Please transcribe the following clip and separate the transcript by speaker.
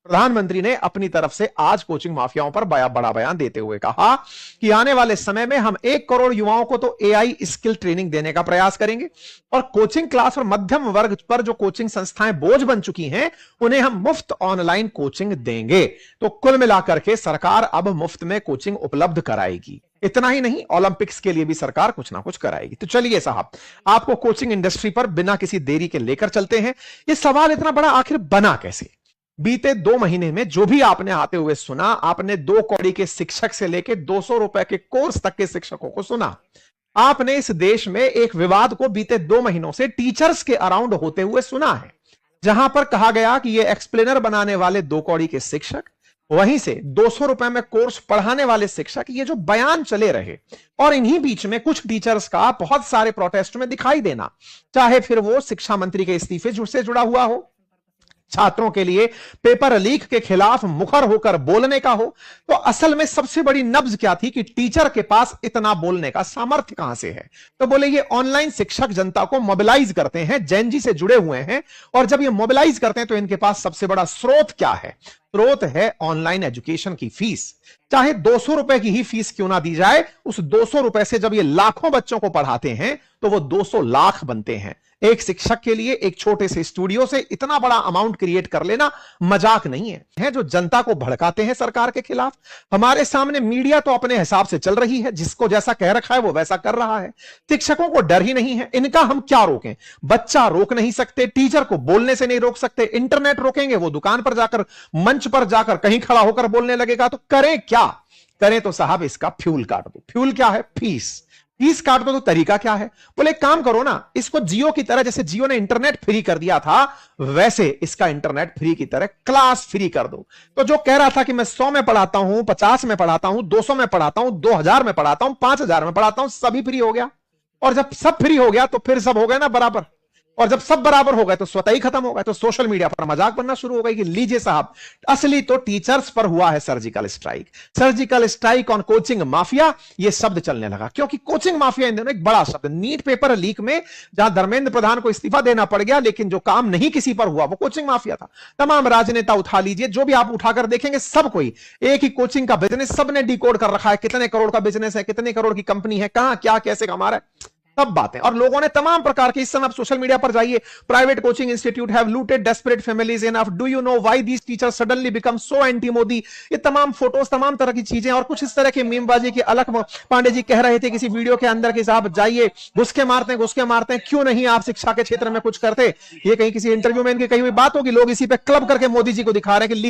Speaker 1: प्रधानमंत्री ने अपनी तरफ से आज कोचिंग माफियाओं पर बड़ा बयान देते हुए कहा कि आने वाले समय में हम 1 करोड़ युवाओं को तो एआई स्किल ट्रेनिंग देने का प्रयास करेंगे और कोचिंग क्लास और मध्यम वर्ग पर जो कोचिंग संस्थाएं बोझ बन चुकी हैं उन्हें हम मुफ्त ऑनलाइन कोचिंग देंगे। तो कुल मिलाकर के सरकार अब मुफ्त में कोचिंग उपलब्ध कराएगी। इतना ही नहीं, ओलंपिक्स के लिए भी सरकार कुछ ना कुछ कराएगी। तो चलिए साहब, आपको कोचिंग इंडस्ट्री पर बिना किसी देरी के लेकर चलते हैं। यह सवाल इतना बड़ा आखिर बना कैसे? बीते 2 महीने में जो भी आपने आते हुए सुना, आपने 2 कौड़ी के शिक्षक से लेकर 200 रुपए के कोर्स तक के शिक्षकों को सुना। आपने इस देश में एक विवाद को बीते 2 महीनों से टीचर्स के अराउंड होते हुए सुना है, जहां पर कहा गया कि ये एक्सप्लेनर बनाने वाले 2 कौड़ी के शिक्षक, वहीं से 200 रुपए में कोर्स पढ़ाने वाले शिक्षक, ये जो बयान चले रहे और इन्हीं बीच में कुछ टीचर्स का बहुत सारे प्रोटेस्ट में दिखाई देना, चाहे फिर वो शिक्षा मंत्री के इस्तीफे से जुड़ा हुआ हो, छात्रों के लिए पेपर लीक के खिलाफ मुखर होकर बोलने का हो। तो असल में सबसे बड़ी नब्ज क्या थी कि टीचर के पास इतना बोलने का सामर्थ्य कहां से है? तो बोले ये ऑनलाइन शिक्षक जनता को मोबिलाइज करते हैं, जैन जी से जुड़े हुए हैं, और जब ये मोबिलाइज करते हैं तो इनके पास सबसे बड़ा स्रोत क्या है? स्रोत है ऑनलाइन एजुकेशन की फीस। चाहे 200 रुपए की ही फीस क्यों ना दी जाए, उस 200 रुपए से जब ये लाखों बच्चों को पढ़ाते हैं तो वो 200 लाख बनते हैं। एक शिक्षक के लिए एक छोटे से स्टूडियो से इतना बड़ा अमाउंट क्रिएट कर लेना मजाक नहीं है। जो जनता को भड़काते हैं सरकार के खिलाफ, हमारे सामने मीडिया तो अपने हिसाब से चल रही है, जिसको जैसा कह रखा है वो वैसा कर रहा है। शिक्षकों को डर ही नहीं है। इनका हम क्या रोकें? बच्चा रोक नहीं सकते, टीचर को बोलने से नहीं रोक सकते, इंटरनेट रोकेंगे, वो दुकान पर जाकर, मंच पर जाकर कहीं खड़ा होकर बोलने लगेगा। तो करें क्या? करें तो साहब इसका फ्यूल काट दो। फ्यूल क्या है? फीस। फीस काट दो। तो तरीका क्या है? बोले एक काम करो ना, इसको जियो की तरह, जैसे जियो ने इंटरनेट फ्री कर दिया था, वैसे इसका इंटरनेट फ्री की तरह क्लास फ्री कर दो। तो जो कह रहा था कि मैं 100 में पढ़ाता हूं, 50 में पढ़ाता हूं, 200 में पढ़ाता हूं, 2000 में पढ़ाता हूं, 5000 में पढ़ाता हूं, सभी फ्री हो गया। और जब सब फ्री हो गया तो फिर सब हो गए ना बराबर। और जब सब बराबर हो गए तो स्वतः ही खत्म हो गए। तो सोशल मीडिया पर मजाक बनना शुरू हो गई कि लीजिए साहब, असली तो टीचर्स पर हुआ है surgical strike. Surgical strike on coaching mafia, यह शब्द चलने लगा, क्योंकि कोचिंग माफिया इन दिनों एक बड़ा शब्द। नीट पेपर लीक में जहां धर्मेंद्र प्रधान को इस्तीफा देना पड़ गया, लेकिन जो काम नहीं किसी पर हुआ वो कोचिंग माफिया था। तमाम राजनेता उठा लीजिए, जो भी आप उठाकर देखेंगे, सब कोई एक ही कोचिंग का बिजनेस, सबने डिकोड कर रखा है। कितने करोड़ का बिजनेस है, कितने करोड़ की कंपनी है, कहां क्या कैसे कमा रहा है, सब बातें। और लोगों ने तमाम प्रकार के, इस समय आप सोशल मीडिया पर जाइए, private coaching institute have looted desperate families enough, do you know why these teachers suddenly become so anti Modi. ये तमाम फोटोज, तमाम तरह की चीजें और कुछ इस तरह की मीमबाजी की। अलख पांडे जी कह रहे थे किसी वीडियो के अंदर कि साहब जाइए, घुसके मारते हैं, क्यों नहीं आप शिक्षा के क्षेत्र में कुछ करते। ये कहीं किसी इंटरव्यू में इनकी कही हुई बात होगी, लोग इसी पे क्लब करके मोदी जी को दिखा रहे हैं कि